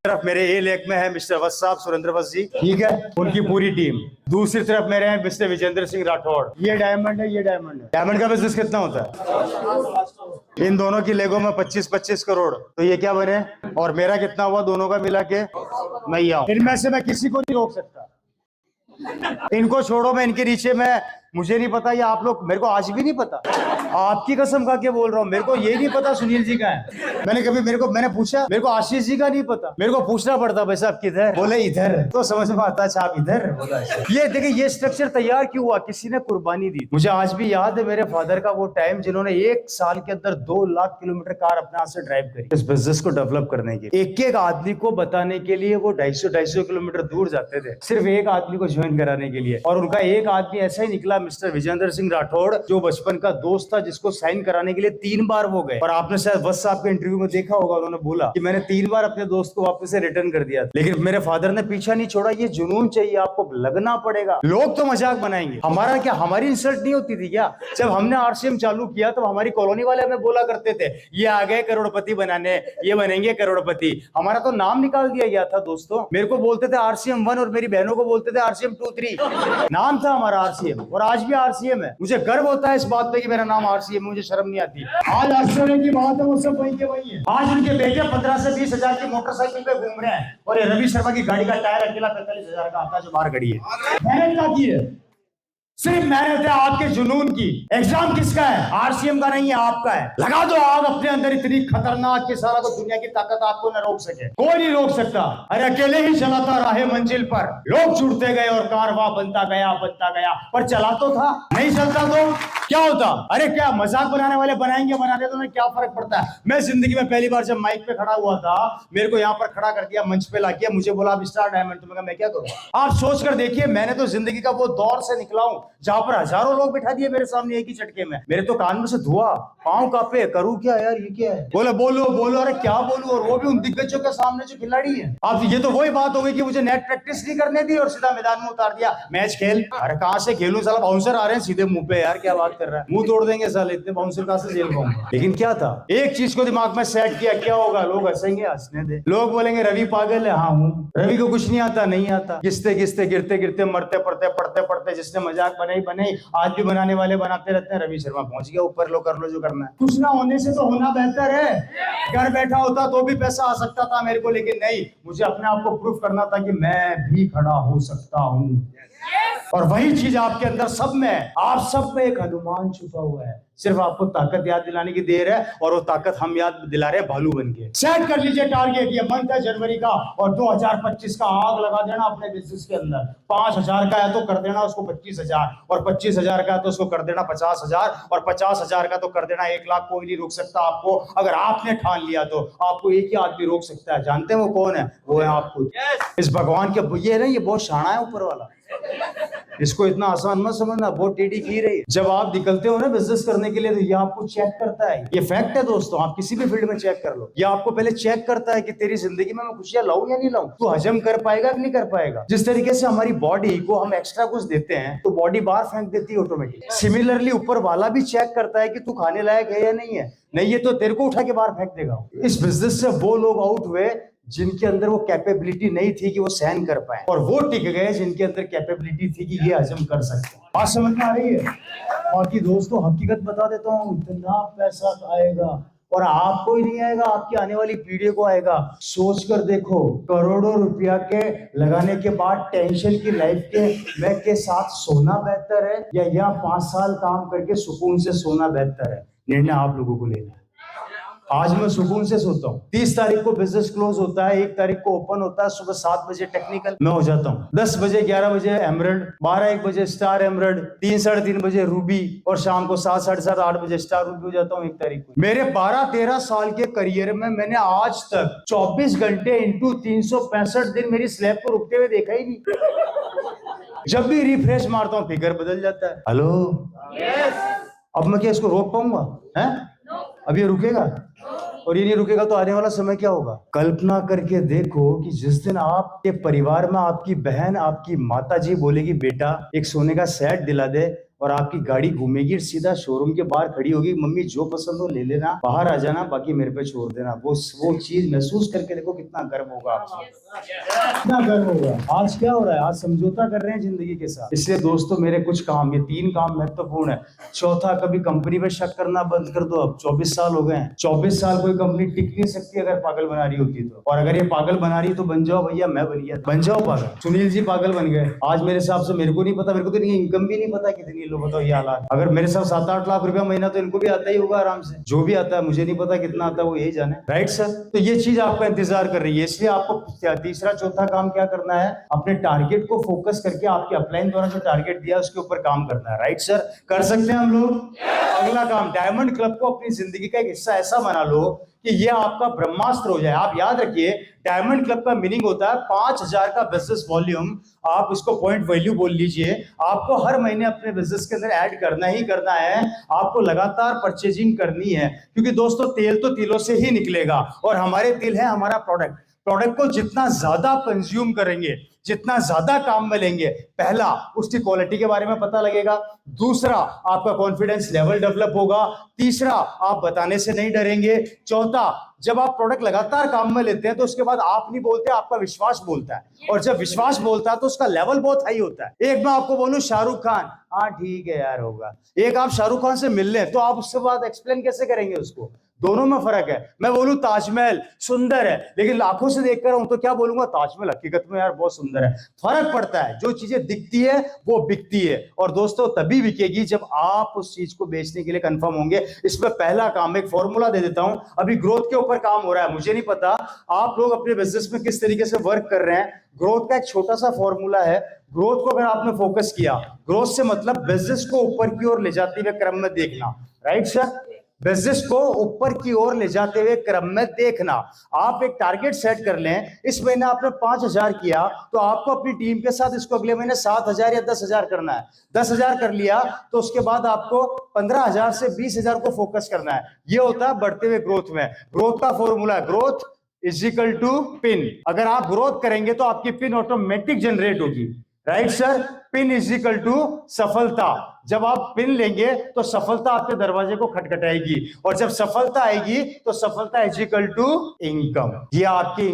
तरफ मेरे ए लेग में है मिस्टर वत्स साहब, सुरेंद्र वत्स जी, ठीक है, उनकी पूरी टीम। दूसरी तरफ मेरे हैं मिस्टर विजेंद्र सिंह राठौड़। ये डायमंड है, ये डायमंड है। डायमंड का बिजनेस कितना होता है? इन दोनों की लेगों में 25-25 करोड़। तो ये क्या बने? और मेरा कितना हुआ दोनों का मिला के? मैं ही आऊं। इनमें से मैं किसी को नहीं रोक सकता। इनको छोड़ो, मैं इनके नीचे में, मुझे नहीं पता, ये आप लोग, मेरे को आज भी नहीं पता, आपकी कसम खा के बोल रहा हूँ, मेरे को ये नहीं पता सुनील जी का है। मैंने पूछा, मेरे को आशीष जी का नहीं पता, मेरे को पूछना पड़ता भाई साहब किधर, बोले इधर, तो समझ में आता है आप इधर। ये देखिए ये स्ट्रक्चर तैयार क्यों हुआ, किसी ने कुर्बानी दी। मुझे आज भी याद है मेरे फादर का वो टाइम जिन्होंने 1 साल के अंदर 2 लाख किलोमीटर कार अपने हाथ से ड्राइव करी इस बिजनेस को डेवलप करने के। एक एक आदमी को बताने के लिए वो 250-250 किलोमीटर दूर जाते थे, सिर्फ एक आदमी को ज्वाइन कराने के लिए। और उनका एक आदमी ऐसा ही निकला, मिस्टर विजेंद्र सिंह राठौड़, जो बचपन का दोस्त था, जिसको साइन कराने के लिए 3 बार वो गए। और आपने शायद वत्स साहब के इंटरव्यू में देखा होगा, उन्होंने बोला कि मैंने 3 बार अपने दोस्त को वापस से रिटर्न कर दिया, लेकिन मेरे फादर ने पीछा नहीं छोड़ा। ये जुनून चाहिए, आपको लगना पड़ेगा। लोग तो मजाक बनाएंगे, हमारा क्या, हमारी इंसल्ट नहीं होती थी क्या? जब हमने आरसीएम चालू किया तो हमारी कॉलोनी वाले हमें बोला करते थे, ये आ गए करोड़पति बनाने, ये बनेंगे करोड़पति। हमारा तो नाम निकाल दिया गया था दोस्तों। मेरे को बोलते थे आरसीएम 1 और मेरी बहनों को बोलते थे आरसीएम 2-3। नाम था हमारा आरसीएम, और आज भी आरसीएम है। मुझे गर्व होता है इस बात पे कि मेरा नाम आरसीएम, मुझे शर्म नहीं आती। आज आश्चर्य की बात है, वो सब वही के वही है। आज उनके बेटे 15 से 20 हजार की मोटरसाइकिल पे घूम रहे हैं, और ये रवि शर्मा की गाड़ी का टायर अकेला 45 हजार का आता है जो बाहर खड़ी है। मेहनत क्या की है? सिर्फ मेहनत है आपके जुनून की। एग्जाम किसका है? आरसीएम का नहीं है, आपका है। लगा दो आग अपने अंदर इतनी खतरनाक कि सारा तो दुनिया की ताकत आपको न रोक सके, कोई नहीं रोक सकता। अरे अकेले ही चलाता राहे मंजिल पर, लोग जुड़ते गए और कारवां बनता गया, पर चला तो था। नहीं चलता तो क्या होता? अरे क्या मजाक बनाने वाले बनाएंगे, बनाने तो क्या फर्क पड़ता है। मैं जिंदगी में पहली बार जब माइक पे खड़ा हुआ था, मेरे को यहाँ पर खड़ा कर दिया, मंच पे ला किया, मुझे बोला आप स्टार डायमंड, तो मैं क्या करूँ? आप सोच कर देखिए, मैंने तो जिंदगी का वो दौर से निकला हूँ जहां पर हजारों लोग बिठा दिए मेरे सामने एक ही झटके में। मेरे तो कान में से धुआं, पांव कांपे, करूं क्या यार, ये क्या है? बोले बोलो बोलो, अरे क्या बोलूं, और वो भी उन दिग्गजों के सामने जो खिलाड़ी है। अब ये तो वही बात हो गई कि मुझे नेट प्रैक्टिस नहीं करने दी और सीधा मैदान में उतार दिया, मैच खेल। अरे कहां से खेलूं, साला बाउंसर आ रहे हैं सीधे मुंह पे, यार क्या बात कर रहा है, मुंह तोड़ देंगे साले, इतने बाउंसर कहां से झेल पाऊंगा। लेकिन क्या था, एक चीज को दिमाग में सेट किया, क्या होगा, लोग हंसेंगे, हंसने दे। लोग बोलेंगे रवि पागल है, हाँ हूं। रवि को कुछ नहीं आता, नहीं आता। घिसते घिसते गिरते गिरते मरते पड़ते पढ़ते पढ़ते, जिसने मजाक बनाई आज भी बनाने वाले बनाते रहते हैं। रवि शर्मा पहुंच गया ऊपर, लो कर लो जो करना है। कुछ ना होने से तो होना बेहतर है। घर बैठा होता तो भी पैसा आ सकता था मेरे को, लेकिन नहीं, मुझे अपने आप को प्रूफ करना था कि मैं भी खड़ा हो सकता हूं। और वही चीज आपके अंदर सब में है। आप सब में एक हनुमान छुपा हुआ है, सिर्फ आपको ताकत याद दिलाने की देर है, और वो ताकत हम याद दिला रहे हैं भालू बन के। सेट कर लीजिए टारगेट, ये मंथ है जनवरी का, और 2025 का आग लगा देना अपने बिजनेस के अंदर। 5,000 का है तो कर देना उसको 25,000, और 25,000 का है तो उसको कर देना 50,000, और 50,000 का तो कर देना 1 लाख। कोई नहीं रोक सकता आपको, अगर आपने ठान लिया तो। आपको एक ही आदमी रोक सकता है, जानते हैं वो कौन है? वो है आप खुद। इस भगवान के ये ना, ये बहुत शाना है ऊपर वाला, इसको इतना आसान मत समझना, बहुत टेढ़ी की रही है। जब आप निकलते हो ना बिजनेस करने के लिए, तो ये आपको चेक करता है। ये फैक्ट है दोस्तों, आप किसी भी फील्ड में चेक कर लो, ये आपको पहले चेक करता है कि तेरी जिंदगी में मैं खुशियां लाऊं या नहीं लाऊं, तू हजम कर पाएगा कि नहीं कर पाएगा। जिस तरीके से हमारी बॉडी को हम एक्स्ट्रा कुछ देते हैं तो बॉडी बाहर फेंक देती है ऑटोमेटिक। सिमिलरली ऊपर वाला भी चेक करता है कि तू खाने लायक है या नहीं है, नहीं है तो तेरे को उठा के बाहर फेंक देगा। इस बिजनेस से वो लोग आउट हुए जिनके अंदर वो कैपेबिलिटी नहीं थी कि वो सहन कर पाए, और वो टिक गए जिनके अंदर कैपेबिलिटी थी कि ये हजम कर सकते हैं। बात समझ में आ रही है? बाकी दोस्तों हकीकत बता देता हूँ, इतना पैसा आएगा और आपको ही नहीं आएगा, आपकी आने वाली पीढ़ी को आएगा। सोच कर देखो, करोड़ों रुपया के लगाने के बाद टेंशन की लाइफ के साथ सोना बेहतर है, या यहाँ 5 साल काम करके सुकून से सोना बेहतर है? निर्णय आप लोगों को लेना है। आज मैं सुकून से सोता हूँ। 30 तारीख को बिजनेस क्लोज होता है, 1 तारीख को ओपन होता है। सुबह 7 बजे टेक्निकल मैं हो जाता हूँ, 10 बजे 11 बजे एमरल्ड, 12-1 बजे स्टार एमरल्ड, 3-3:30 बजे रूबी, और शाम को 7-8:30 बजे स्टार रूबी हो जाता हूँ 1 तारीख को। मेरे 12-13 साल के करियर में मैंने आज तक 24 घंटे इंटू 365 दिन मेरी स्लैब को रुकते हुए देखा ही नहीं। जब भी रिफ्रेश मारता हूँ फिगर बदल जाता है। हेलो, अब मैं क्या इसको रोक पाऊंगा? है अब ये रुकेगा? और ये नहीं रुकेगा तो आने वाला समय क्या होगा? कल्पना करके देखो कि जिस दिन आपके परिवार में आपकी बहन, आपकी माताजी बोलेगी बेटा एक सोने का सेट दिला दे, और आपकी गाड़ी घूमेगी, सीधा शोरूम के बाहर खड़ी होगी, मम्मी जो पसंद हो ले लेना, बाहर आ जाना, बाकी मेरे पे छोड़ देना। वो चीज महसूस करके देखो कितना गर्व होगा आपको, कितना गर्व होगा। आज क्या हो रहा है, आज समझौता कर रहे हैं जिंदगी के साथ। इसलिए दोस्तों मेरे कुछ काम, ये 3 काम महत्वपूर्ण है। चौथा, कभी कंपनी पे शक करना बंद कर दो। अब 24 साल हो गए हैं, 24 साल कोई कंपनी टिक नहीं सकती अगर पागल बना रही होती तो। और अगर ये पागल बना रही तो बन जाओ भैया, मैं बन गया, बन जाओ पागल। सुनील जी पागल बन गए। आज मेरे हिसाब से, मेरे को नहीं पता, मेरे को तो नहीं, इनकम भी नहीं पता कितनी, लो बताओ ये हालात। अगर मेरे साथ 7-8 लाख रुपया महीना तो इनको भी आता ही होगा आराम से। जो भी आता है, मुझे नहीं पता कितना आता है, वो यही जाने। Right sir? तो ये चीज आपका इंतजार कर रही है। इसलिए आपको तीसरा चौथा काम क्या करना है, अपने टारगेट को फोकस करके आपके अपलाइन द्वारा जो टारगेट दिया उसके ऊपर काम करना है। Right sir? कर सकते हैं हम लोग? अगला काम, डायमंड क्लब को अपनी जिंदगी का एक हिस्सा ऐसा बना लो कि ये आपका ब्रह्मास्त्र हो जाए। आप याद रखिए, डायमंड क्लब का मीनिंग होता है 5000 का बिजनेस वॉल्यूम। आप इसको पॉइंट वैल्यू बोल लीजिए। आपको हर महीने अपने बिजनेस के अंदर ऐड करना ही करना है। आपको लगातार परचेजिंग करनी है, क्योंकि दोस्तों तेल तो तिलों से ही निकलेगा, और हमारे तिल है हमारा प्रोडक्ट। प्रोडक्ट को जितना ज्यादा कंज्यूम करेंगे, जितना ज्यादा काम में लेंगे, पहला उसकी क्वालिटी के बारे में पता लगेगा, दूसरा आपका कॉन्फिडेंस लेवल डेवलप होगा, तीसरा आप बताने से नहीं डरेंगे, चौथा जब आप प्रोडक्ट लगातार काम में लेते हैं तो उसके बाद आप नहीं बोलते, आपका विश्वास बोलता है, और जब विश्वास बोलता है तो उसका लेवल बहुत हाई होता है। एक मैं आपको बोलूं, शाहरुख खान, हाँ ठीक है यार होगा, एक आप शाहरुख खान से मिल लें तो आप उसके बाद एक्सप्लेन कैसे करेंगे उसको? दोनों में फर्क है। मैं बोलूं ताजमहल सुंदर है, लेकिन लाखों से देख कर हूं तो क्या बोलूंगा, ताजमहल हकीकत में यार बहुत सुंदर है। फर्क पड़ता है, जो चीजें दिखती है वो बिकती है, और दोस्तों तभी बिकेगी जब आप उस चीज को बेचने के लिए कंफर्म होंगे। इसमें पहला काम, एक फॉर्मूला दे देता हूं, अभी ग्रोथ के ऊपर काम हो रहा है, मुझे नहीं पता आप लोग अपने बिजनेस में किस तरीके से वर्क कर रहे हैं। ग्रोथ का एक छोटा सा फॉर्मूला है, ग्रोथ को अगर आपने फोकस किया, ग्रोथ से मतलब बिजनेस को ऊपर की ओर ले जाते हुए क्रम में देखना। Right sir? बिजनेस को ऊपर की ओर ले जाते हुए क्रम में देखना। आप एक टारगेट सेट कर लें, इस महीने आपने 5000 किया तो आपको अपनी टीम के साथ इसको अगले महीने 7000 या 10000 करना है। 10000 कर लिया तो उसके बाद आपको 15000 से 20000 को फोकस करना है। ये होता है बढ़ते हुए ग्रोथ में। ग्रोथ का formula, growth is equal to pin. अगर आप ग्रोथ करेंगे तो आपकी पिन ऑटोमेटिक जनरेट होगी। Right sir? Pin is equal to सफलता। जब आप पिन लेंगे तो सफलता आपके दरवाजे को खटखटाएगी, और जब सफलता आएगी तो सफलता इज इक्वल टू इनकम। ये आपकी